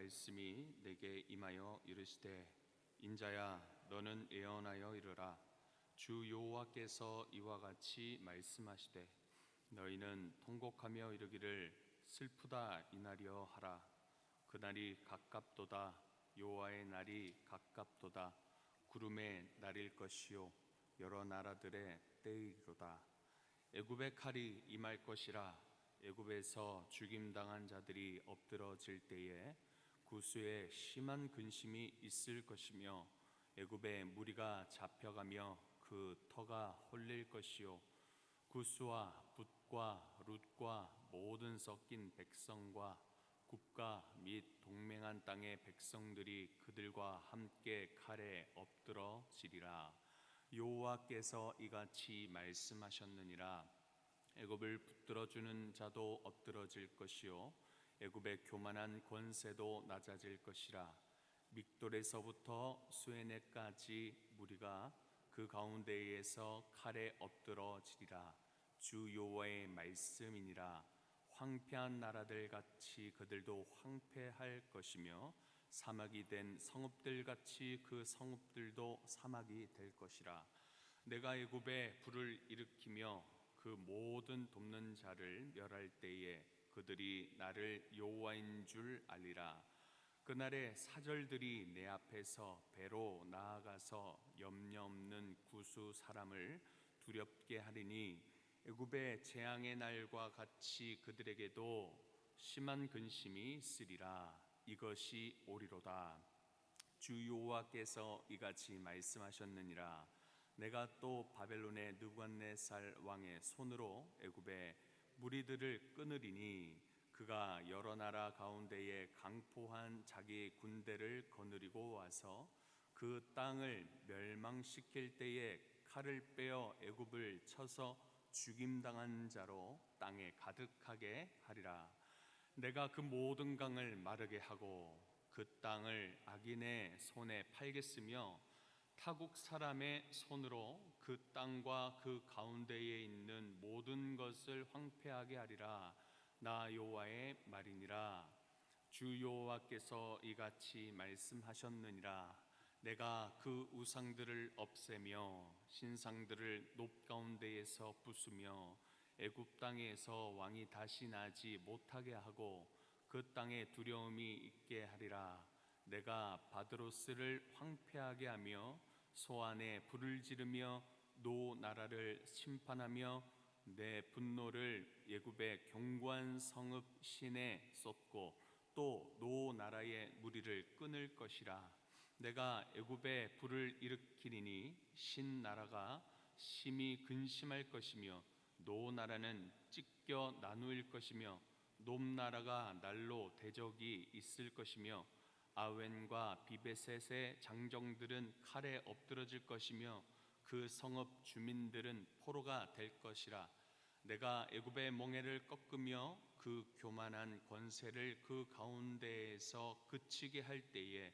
말씀이 내게 임하여 이르시되 인자야 너는 예언하여 이르라. 주 여호와께서 이와 같이 말씀하시되 너희는 통곡하며 이르기를 슬프다 이날이여 하라. 그날이 가깝도다. 여호와의 날이 가깝도다. 구름의 날일 것이요 여러 나라들의 때이로다. 애굽의 칼이 임할 것이라. 애굽에서 죽임당한 자들이 엎드러질 때에 구수에 심한 근심이 있을 것이며 애굽의 무리가 잡혀가며 그 터가 홀릴 것이요 구스와 붓과 룻과 모든 섞인 백성과 국가 및 동맹한 땅의 백성들이 그들과 함께 칼에 엎드러지리라. 여호와께서 이같이 말씀하셨느니라. 애굽을 붙들어주는 자도 엎드러질 것이요 애굽의 교만한 권세도 낮아질 것이라. 믹돌에서부터 수에네까지 무리가 그 가운데에서 칼에 엎드러지리라. 주 여호와의 말씀이니라. 황폐한 나라들 같이 그들도 황폐할 것이며 사막이 된 성읍들 같이 그 성읍들도 사막이 될 것이라. 내가 애굽에 불을 일으키며 그 모든 돕는 자를 멸할 때에 그들이 나를 여호와인 줄 알리라. 그날에 사절들이 내 앞에서 배로 나아가서 염려 없는 구수 사람을 두렵게 하리니 애굽의 재앙의 날과 같이 그들에게도 심한 근심이 있으리라. 이것이 오리로다. 주 여호와께서 이같이 말씀하셨느니라. 내가 또 바벨론의 느부갓네살 왕의 손으로 애굽의 무리들을 끊으리니 그가 여러 나라 가운데에 강포한 자기 군대를 거느리고 와서 그 땅을 멸망시킬 때에 칼을 빼어 애굽을 쳐서 죽임당한 자로 땅에 가득하게 하리라. 내가 그 모든 강을 마르게 하고 그 땅을 악인의 손에 팔겠으며 타국 사람의 손으로 그 땅과 그 가운데에 있는 모든 것을 황폐하게 하리라. 나 여호와의 말이니라. 주 여호와께서 이같이 말씀하셨느니라. 내가 그 우상들을 없애며 신상들을 높 가운데에서 부수며 애굽 땅에서 왕이 다시 나지 못하게 하고 그 땅에 두려움이 있게 하리라. 내가 바드로스를 황폐하게 하며 소안에 불을 지르며 노 나라를 심판하며 내 분노를 애굽의 견고한 성읍 신에 쏟고 또 노 나라의 무리를 끊을 것이라. 내가 애굽에 불을 일으키리니 신 나라가 심히 근심할 것이며 노 나라는 찢겨 나누일 것이며 높 나라가 날로 대적이 있을 것이며 아웬과 비베셋의 장정들은 칼에 엎드러질 것이며 그 성읍 주민들은 포로가 될 것이라. 내가 애굽의 멍에를 꺾으며 그 교만한 권세를 그 가운데에서 그치게 할 때에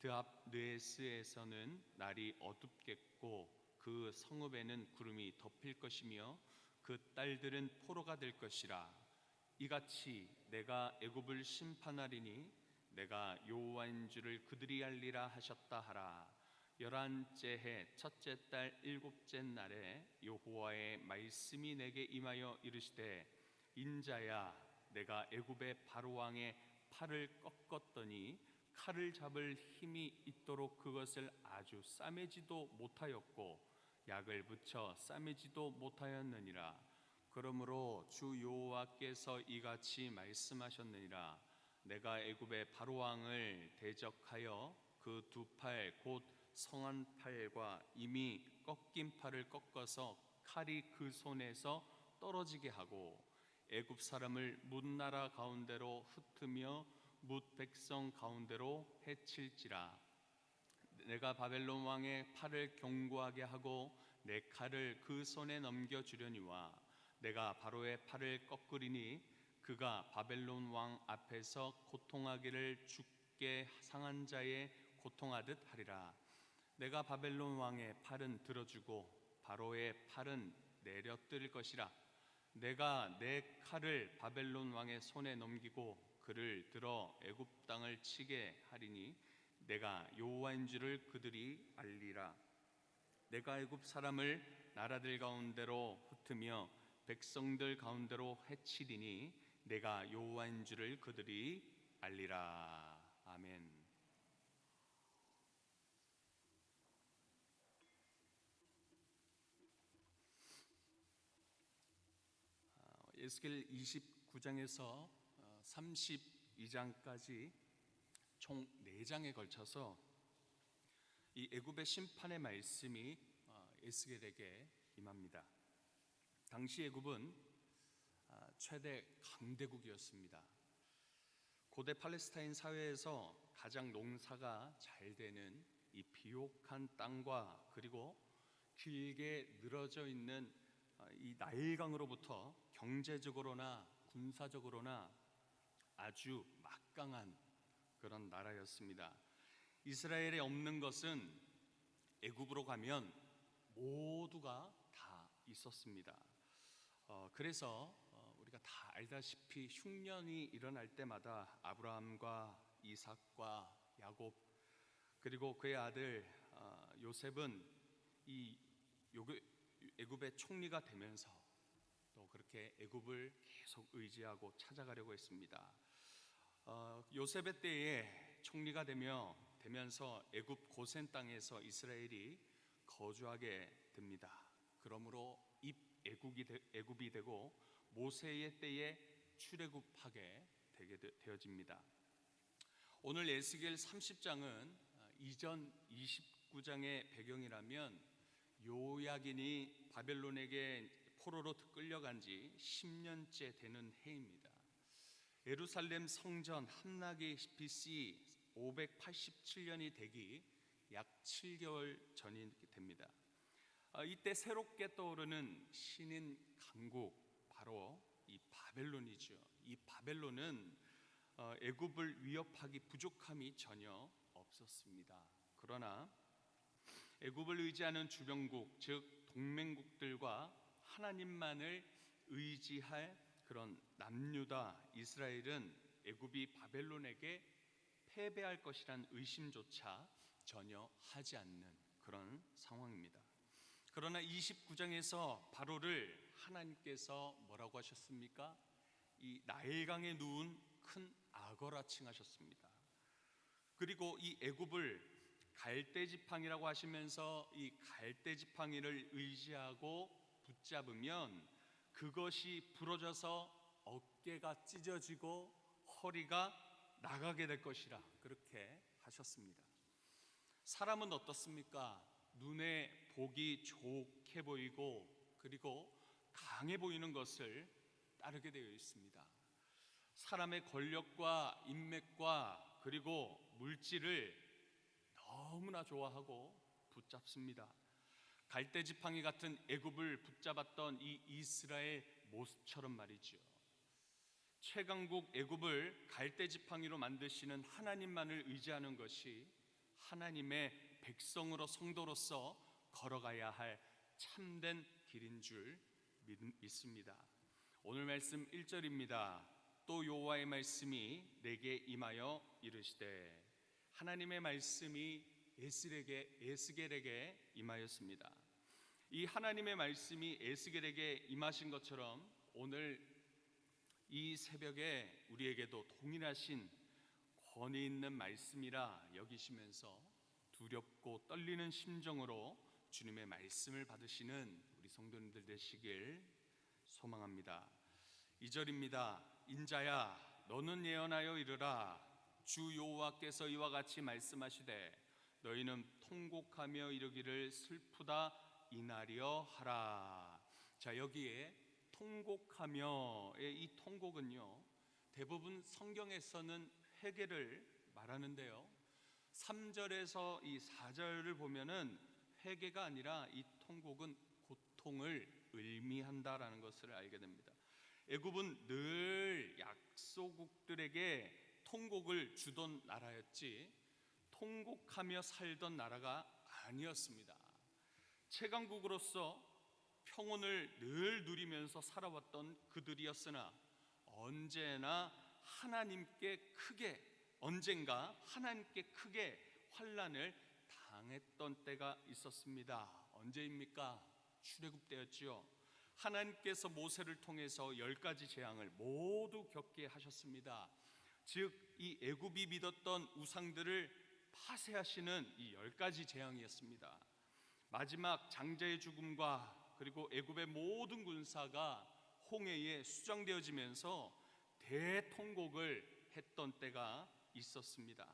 드압느에스에서는 날이 어둡겠고 그 성읍에는 구름이 덮일 것이며 그 딸들은 포로가 될 것이라. 이같이 내가 애굽을 심판하리니 내가 여호와인 줄을 그들이 알리라 하셨다 하라. 11째 해 첫째 달 7째 날에 여호와의 말씀이 내게 임하여 이르시되 인자야 내가 애굽의 바로 왕의 팔을 꺾었더니 칼을 잡을 힘이 있도록 그것을 아주 싸매지도 못하였고 약을 붙여 싸매지도 못하였느니라. 그러므로 주 여호와께서 이같이 말씀하셨느니라. 내가 애굽의 바로 왕을 대적하여 그 두 팔 곧 성한 팔과 이미 꺾인 팔을 꺾어서 칼이 그 손에서 떨어지게 하고 애굽 사람을 뭇 나라 가운데로 흩으며 뭇 백성 가운데로 해칠지라. 내가 바벨론 왕의 팔을 견고하게 하고 내 칼을 그 손에 넘겨주려니와 내가 바로의 팔을 꺾으리니 그가 바벨론 왕 앞에서 고통하기를 죽게 상한 자의 고통하듯 하리라. 내가 바벨론 왕의 팔은 들어주고 바로의 팔은 내려뜨릴 것이라. 내가 내 칼을 바벨론 왕의 손에 넘기고 그를 들어 애굽 땅을 치게 하리니 내가 여호와인 줄을 그들이 알리라. 내가 애굽 사람을 나라들 가운데로 흩으며 백성들 가운데로 해치리니 내가 여호와인 줄을 그들이 알리라. 아멘. 에스겔 29장에서 32장까지 총 4장에 걸쳐서 이 애굽의 심판의 말씀이 에스겔에게 임합니다. 당시 애굽은 최대 강대국이었습니다. 고대 팔레스타인 사회에서 가장 농사가 잘 되는 이 비옥한 땅과 그리고 길게 늘어져 있는 이 나일강으로부터 경제적으로나 군사적으로나 아주 막강한 그런 나라였습니다. 이스라엘에 없는 것은 애굽으로 가면 모두가 다 있었습니다. 그래서 우리가 다 알다시피 흉년이 일어날 때마다 아브라함과 이삭과 야곱 그리고 그의 아들 요셉은 이 애굽의 총리가 되면서 또 그렇게 애굽을 계속 의지하고 찾아가려고 했습니다. 요셉의 때에 총리가 되면서 애굽 고센 땅에서 이스라엘이 거주하게 됩니다. 그러므로 입애굽이 되고 모세의 때에 출애굽하게 되어집니다. 오늘 에스겔 30장은 이전 29장의 배경이라면 요야긴이 바벨론에게 포로로 끌려간 지 10년째 되는 해입니다. 예루살렘 성전 함락이 BC 587년이 되기 약 7개월 전이 됩니다. 이때 새롭게 떠오르는 신인 강국 바로 이 바벨론이죠. 이 바벨론은 애굽을 위협하기 부족함이 전혀 없었습니다. 그러나 애굽을 의지하는 주변국 즉 동맹국들과 하나님만을 의지할 그런 남유다 이스라엘은 애굽이 바벨론에게 패배할 것이란 의심조차 전혀 하지 않는 그런 상황입니다. 그러나 29장에서 바로를 하나님께서 뭐라고 하셨습니까? 이 나일강에 누운 큰 악어라 칭하셨습니다. 그리고 이 애굽을 갈대지팡이라고 하시면서 이 갈대지팡이를 의지하고 붙잡으면 그것이 부러져서 어깨가 찢어지고 허리가 나가게 될 것이라 그렇게 하셨습니다. 사람은 어떻습니까? 눈에 보기 좋게 보이고 그리고 강해 보이는 것을 따르게 되어 있습니다. 사람의 권력과 인맥과 그리고 물질을 너무나 좋아하고 붙잡습니다. 갈대지팡이 같은 애굽을 붙잡았던 이 이스라엘 모습처럼 말이죠. 최강국 애굽을 갈대지팡이로 만드시는 하나님만을 의지하는 것이 하나님의 백성으로 성도로서 걸어가야 할 참된 길인 줄 믿습니다. 오늘 말씀 1절입니다. 또 여호와의 말씀이 내게 임하여 이르시되 하나님의 말씀이 에스겔에게 임하였습니다. 이 하나님의 말씀이 에스겔에게 임하신 것처럼 오늘 이 새벽에 우리에게도 동일하신 권위 있는 말씀이라 여기시면서 두렵고 떨리는 심정으로 주님의 말씀을 받으시는 우리 성도님들 되시길 소망합니다. 2절입니다. 인자야 너는 예언하여 이르라. 주 여호와께서 이와 같이 말씀하시되 너희는 통곡하며 이르기를 슬프다 이날이여 하라. 자, 여기에 통곡하며의 이 통곡은요 대부분 성경에서는 회개를 말하는데요 3절에서 이 4절을 보면은 회개가 아니라 이 통곡은 고통을 의미한다라는 것을 알게 됩니다. 애굽은 늘 약소국들에게 통곡을 주던 나라였지 통곡하며 살던 나라가 아니었습니다. 최강국으로서 평온을 늘 누리면서 살아왔던 그들이었으나 언제나 언젠가 하나님께 크게 환난을 당했던 때가 있었습니다. 언제입니까? 출애굽 때였지요. 하나님께서 모세를 통해서 10가지 재앙을 모두 겪게 하셨습니다. 즉 이 애굽이 믿었던 우상들을 파쇄하시는 이 10가지 재앙이었습니다. 마지막 장자의 죽음과 그리고 애굽의 모든 군사가 홍해에 수장되어지면서 대통곡을 했던 때가 있었습니다.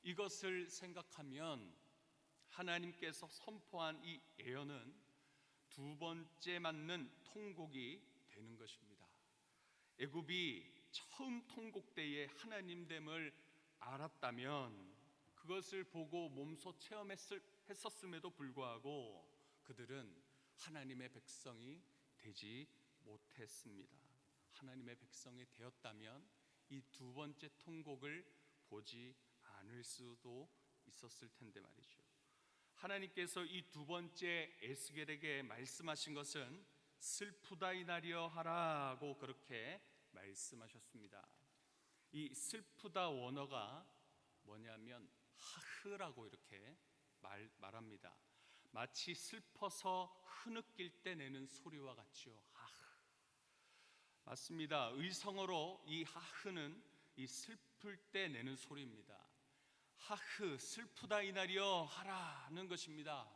이것을 생각하면 하나님께서 선포한 이 예언은 두 번째 맞는 통곡이 되는 것입니다. 애굽이 처음 통곡 때에 하나님됨을 알았다면 그것을 보고 몸소 체험했었음에도 불구하고 그들은 하나님의 백성이 되지 못했습니다. 하나님의 백성이 되었다면 이 두 번째 통곡을 보지 않을 수도 있었을 텐데 말이죠. 하나님께서 이 두 번째 에스겔에게 말씀하신 것은 슬프다 이날이여 하라고 그렇게 말씀하셨습니다. 이 슬프다 원어가 뭐냐면 하흐라고 이렇게 말합니다. 마치 슬퍼서 흐느낄 때 내는 소리와 같지요. 하흐. 맞습니다. 의성어로 이 하흐는 이 슬플 때 내는 소리입니다. 하흐, 슬프다 이날이여 하라는 것입니다.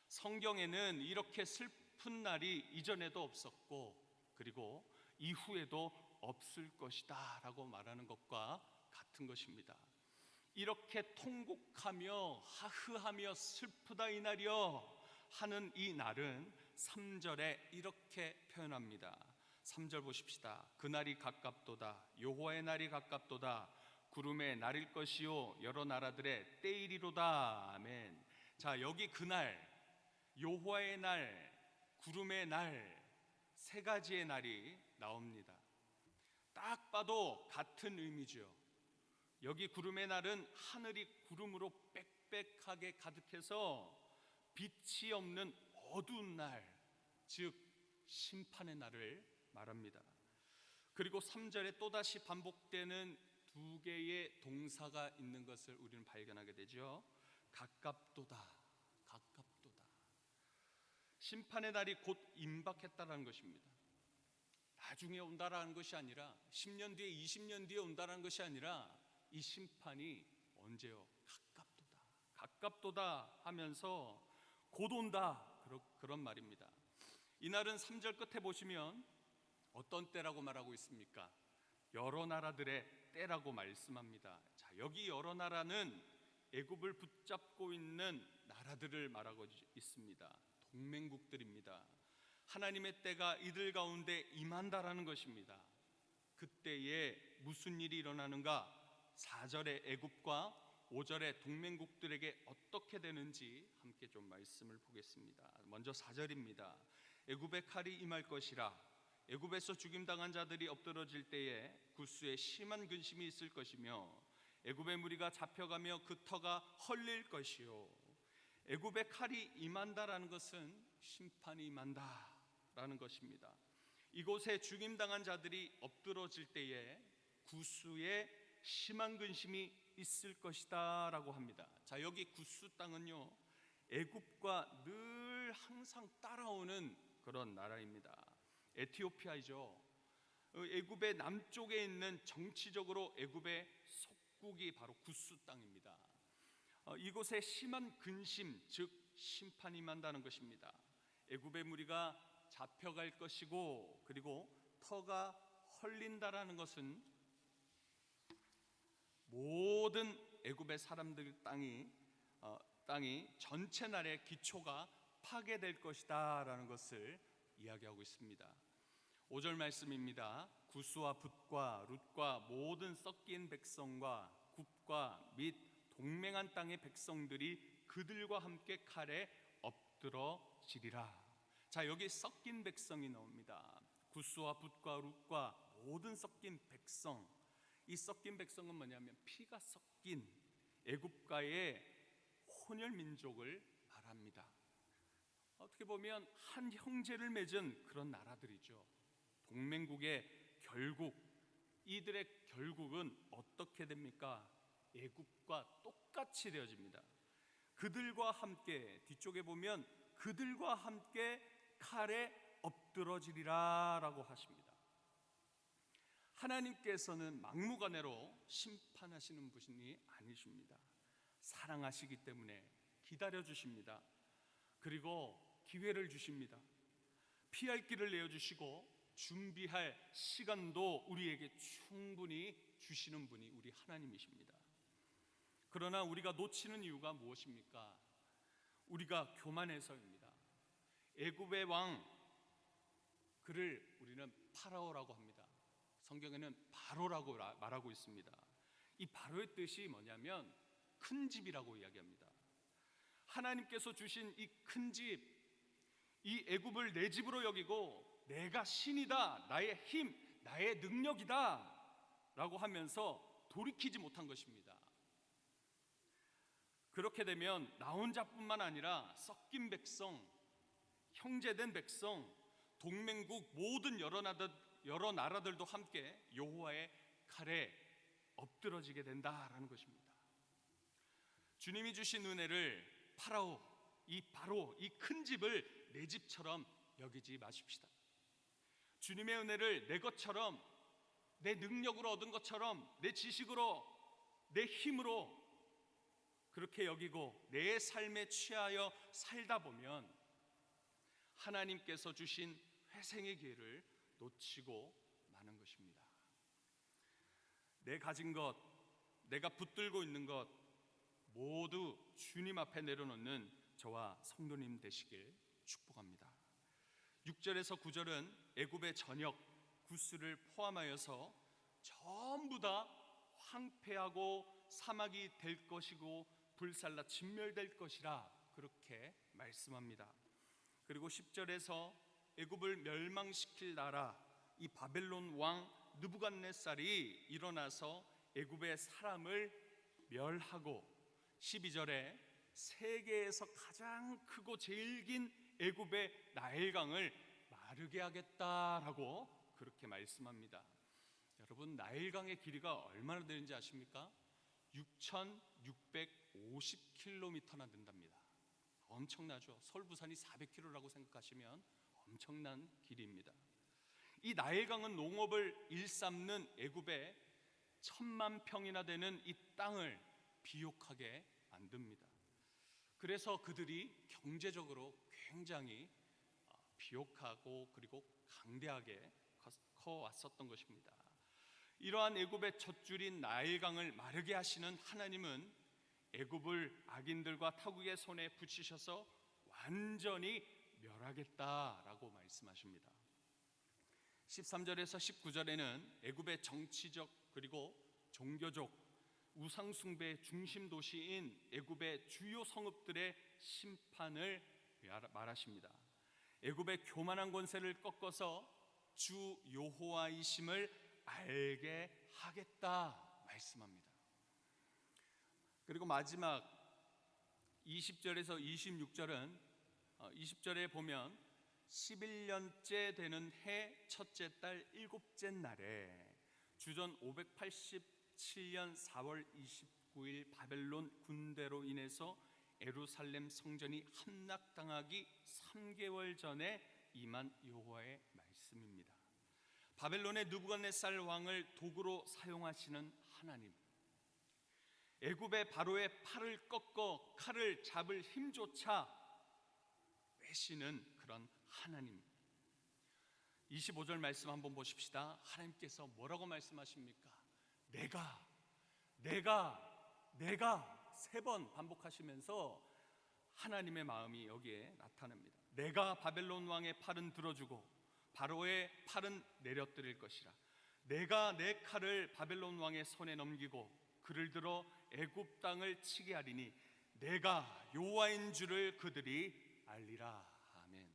성경에는 이렇게 슬픈 날이 이전에도 없었고 그리고 이후에도 없을 것이다 라고 말하는 것과 같은 것입니다. 이렇게 통곡하며 하흐하며 슬프다 이날이여 하는 이 날은 3절에 이렇게 표현합니다. 3절 보십시다. 그날이 가깝도다. 여호와의 날이 가깝도다. 구름의 날일 것이요 여러 나라들의 때이리로다. 아멘. 자, 여기 그날, 여호와의 날, 구름의 날, 세 가지의 날이 나옵니다. 딱 봐도 같은 의미죠. 여기 구름의 날은 하늘이 구름으로 빽빽하게 가득해서 빛이 없는 어두운 날, 즉 심판의 날을 말합니다. 그리고 3절에 또다시 반복되는 두 개의 동사가 있는 것을 우리는 발견하게 되죠. 가깝도다, 가깝도다. 심판의 날이 곧 임박했다라는 것입니다. 나중에 온다라는 것이 아니라 10년 뒤에 20년 뒤에 온다라는 것이 아니라 이 심판이 언제요? 가깝도다, 가깝도다 하면서 곧 온다 그런 말입니다. 이날은 3절 끝에 보시면 어떤 때라고 말하고 있습니까? 여러 나라들의 때라고 말씀합니다. 자, 여기 여러 나라는 애굽을 붙잡고 있는 나라들을 말하고 있습니다. 동맹국들입니다. 하나님의 때가 이들 가운데 임한다라는 것입니다. 그때에 무슨 일이 일어나는가? 4절의 애굽과 5절의 동맹국들에게 어떻게 되는지 함께 좀 말씀을 보겠습니다. 먼저 4절입니다. 애굽의 칼이 임할 것이라. 애굽에서 죽임당한 자들이 엎드러질 때에 구스에 심한 근심이 있을 것이며 애굽의 무리가 잡혀가며 그 터가 헐릴 것이요. 애굽의 칼이 임한다라는 것은 심판이 임한다라는 것입니다. 이곳에 죽임당한 자들이 엎드러질 때에 구스에 심한 근심이 있을 것이다 라고 합니다. 자, 여기 구스 땅은요 애굽과 늘 항상 따라오는 그런 나라입니다. 에티오피아이죠. 애굽의 남쪽에 있는 정치적으로 애굽의 속국이 바로 구스 땅입니다. 이곳에 심한 근심, 즉 심판이 임한다는 것입니다. 애굽의 무리가 잡혀갈 것이고 그리고 터가 헐린다라는 것은 모든 애굽의 사람들 땅이 전체 나라의 기초가 파괴될 것이다라는 것을 이야기하고 있습니다. 5절 말씀입니다. 구스와 붓과 룻과 모든 섞인 백성과 국과 및 동맹한 땅의 백성들이 그들과 함께 칼에 엎드러지리라. 자, 여기 섞인 백성이 나옵니다. 구스와 붓과 룻과 모든 섞인 백성. 이 섞인 백성은 뭐냐면 피가 섞인 애굽과의 혼혈 민족을 말합니다. 어떻게 보면 한 형제를 맺은 그런 나라들이죠. 동맹국의 결국 이들의 결국은 어떻게 됩니까? 애굽과 똑같이 되어집니다. 그들과 함께, 뒤쪽에 보면 그들과 함께 칼에 엎드러지리라 라고 하십니다. 하나님께서는 막무가내로 심판하시는 분이 아니십니다. 사랑하시기 때문에 기다려 주십니다. 그리고 기회를 주십니다. 피할 길을 내어주시고 준비할 시간도 우리에게 충분히 주시는 분이 우리 하나님이십니다. 그러나 우리가 놓치는 이유가 무엇입니까? 우리가 교만해서입니다. 애굽의 왕, 그를 우리는 파라오라고 합니다. 성경에는 바로라고 말하고 있습니다. 이 바로의 뜻이 뭐냐면 큰 집이라고 이야기합니다. 하나님께서 주신 이 큰 집, 이 애굽을 내 집으로 여기고 내가 신이다, 나의 힘, 나의 능력이다 라고 하면서 돌이키지 못한 것입니다. 그렇게 되면 나 혼자뿐만 아니라 섞인 백성, 형제된 백성, 동맹국 모든 여러 나라들도 함께 여호와의 칼에 엎드러지게 된다라는 것입니다. 주님이 주신 은혜를 파라오, 이 바로 이 큰 집을 내 집처럼 여기지 마십시다. 주님의 은혜를 내 것처럼, 내 능력으로 얻은 것처럼, 내 지식으로, 내 힘으로 그렇게 여기고 내 삶에 취하여 살다 보면 하나님께서 주신 회생의 기회를 놓치고 마는 것입니다. 내 가진 것, 내가 붙들고 있는 것 모두 주님 앞에 내려놓는 저와 성도님 되시길 축복합니다. 6절에서 9절은 애굽의 전역 구스를 포함하여서 전부 다 황폐하고 사막이 될 것이고 불살라 진멸될 것이라 그렇게 말씀합니다. 그리고 10절에서 애굽을 멸망시킬 나라, 이 바벨론 왕 느부갓네살이 일어나서 애굽의 사람을 멸하고, 12절에 세계에서 가장 크고 제일 긴 애굽의 나일강을 마르게 하겠다라고 그렇게 말씀합니다. 여러분, 나일강의 길이가 얼마나 되는지 아십니까? 6,650km나 된답니다. 엄청나죠. 서울 부산이 400km라고 생각하시면 엄청난 길이입니다. 이 나일강은 농업을 일삼는 애굽의 1,000만 평이나 되는 이 땅을 비옥하게 만듭니다. 그래서 그들이 경제적으로 굉장히 비옥하고 그리고 강대하게 커왔었던 것입니다. 이러한 애굽의 젖줄인 나일강을 마르게 하시는 하나님은 애굽을 악인들과 타국의 손에 붙이셔서 완전히 멸하겠다라고 말씀하십니다. 13절에서 19절에는 애굽의 정치적 그리고 종교적 우상 숭배의 중심 도시인 애굽의 주요 성읍들의 심판을 말하십니다. 애굽의 교만한 권세를 꺾어서 주 여호와이심을 알게 하겠다 말씀합니다. 그리고 마지막 20절에서 26절은 20절에 보면 11년째 되는 해 첫째 달 일곱째 날에 주전 587년 4월 29일 바벨론 군대로 인해서 예루살렘 성전이 함락당하기 3개월 전에 임한 여호와의 말씀입니다. 바벨론의 느부갓네살 왕을 도구로 사용하시는 하나님, 애굽의 바로의 팔을 꺾어 칼을 잡을 힘조차 빼시는 그런 하나님. 25절 말씀 한번 보십시다. 하나님께서 뭐라고 말씀하십니까? 내가 3번 반복하시면서 하나님의 마음이 여기에 나타납니다. 내가 바벨론 왕의 팔은 들어주고 바로의 팔은 내려뜨릴 것이라. 내가 내 칼을 바벨론 왕의 손에 넘기고 그를 들어 애굽 땅을 치게 하리니 내가 여호와인 줄을 그들이 알리라. 아멘.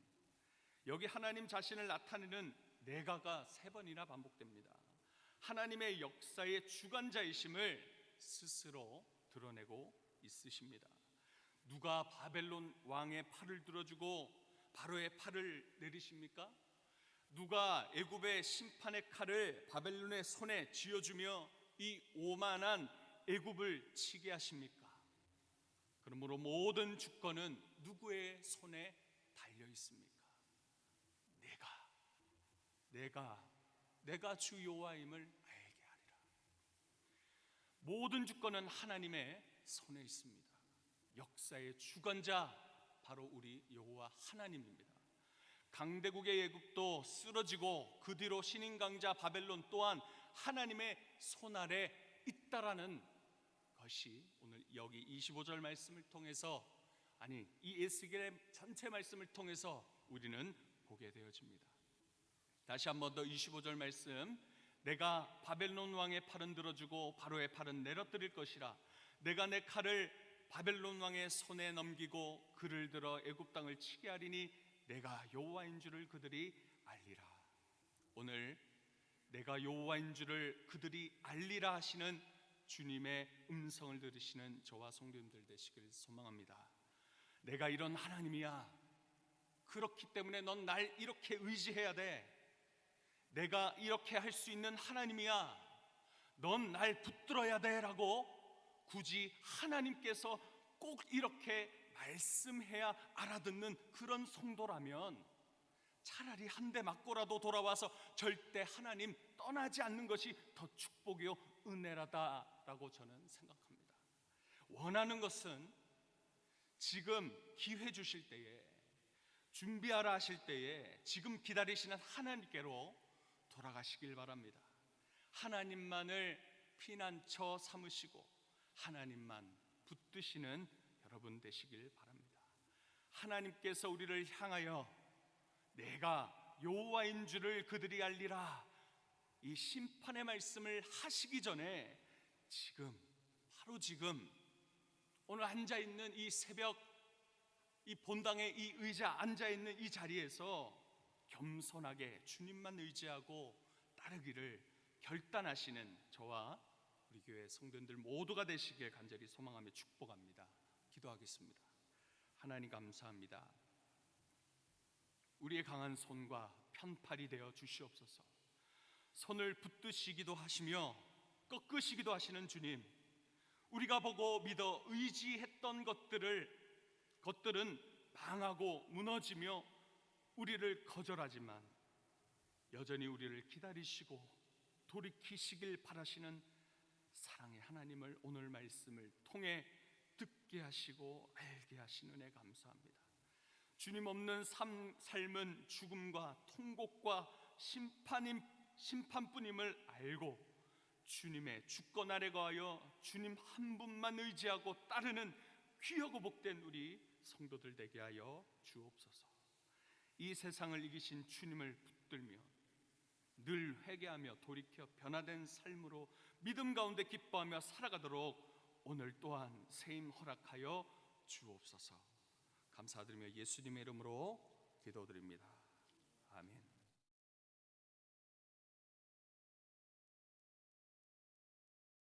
여기 하나님 자신을 나타내는 내가가 3번이나 반복됩니다. 하나님의 역사의 주관자이심을 스스로 드러내고 있으십니다. 누가 바벨론 왕의 팔을 들어주고 바로의 팔을 내리십니까? 누가 애굽의 심판의 칼을 바벨론의 손에 쥐어주며 이 오만한 애굽을 치게 하십니까? 그러므로 모든 주권은 누구의 손에 달려 있습니까? 내가 주 여호와임을 알게 하리라. 모든 주권은 하나님의 손에 있습니다. 역사의 주관자 바로 우리 여호와 하나님입니다. 강대국의 애굽도 쓰러지고 그 뒤로 신인 강자 바벨론 또한 하나님의 손 아래 있다라는 것이 오늘 여기 25절 말씀을 통해서, 아니 이 에스겔의 전체 말씀을 통해서 우리는 보게 되어집니다. 다시 한 번 더 25절 말씀, 내가 바벨론 왕의 팔은 들어주고 바로의 팔은 내려뜨릴 것이라. 내가 내 칼을 바벨론 왕의 손에 넘기고 그를 들어 애굽 땅을 치게 하리니 내가 여호와인 줄을 그들이 알리라. 오늘 내가 여호와인 줄을 그들이 알리라 하시는 주님의 음성을 들으시는 저와 성도님들 되시길 소망합니다. 내가 이런 하나님이야. 그렇기 때문에 넌 날 이렇게 의지해야 돼. 내가 이렇게 할 수 있는 하나님이야. 넌 날 붙들어야 돼 라고 굳이 하나님께서 꼭 이렇게 말씀해야 알아듣는 그런 성도라면 차라리 한 대 맞고라도 돌아와서 절대 하나님 떠나지 않는 것이 더 축복이요 은혜라다라고 저는 생각합니다. 원하는 것은 지금 기회 주실 때에, 준비하라 하실 때에 지금 기다리시는 하나님께로 돌아가시길 바랍니다. 하나님만을 피난처 삼으시고 하나님만 붙드시는 여러분 되시길 바랍니다. 하나님께서 우리를 향하여 내가 여호와인 줄을 그들이 알리라, 이 심판의 말씀을 하시기 전에 지금, 바로 지금 오늘 앉아있는 이 새벽 이 본당의 이 의자 앉아있는 이 자리에서 겸손하게 주님만 의지하고 따르기를 결단하시는 저와 우리 교회 성도님들 모두가 되시길 간절히 소망하며 축복합니다. 기도하겠습니다. 하나님 감사합니다. 우리의 강한 손과 편팔이 되어 주시옵소서. 손을 붙드시기도 하시며 꺾으시기도 하시는 주님, 우리가 보고 믿어 의지했던 것들은 망하고 무너지며 우리를 거절하지만 여전히 우리를 기다리시고 돌이키시길 바라시는 사랑의 하나님을 오늘 말씀을 통해 듣게 하시고 알게 하시는 은혜 감사합니다. 주님 없는 삶은 죽음과 통곡과 심판뿐임을 알고 주님의 주권 아래 거하여 주님 한 분만 의지하고 따르는 귀하고 복된 우리 성도들 되게 하여 주옵소서. 이 세상을 이기신 주님을 붙들며 늘 회개하며 돌이켜 변화된 삶으로 믿음 가운데 기뻐하며 살아가도록 오늘 또한 세임 허락하여 주옵소서. 감사드리며 예수님의 이름으로 기도드립니다. 아멘.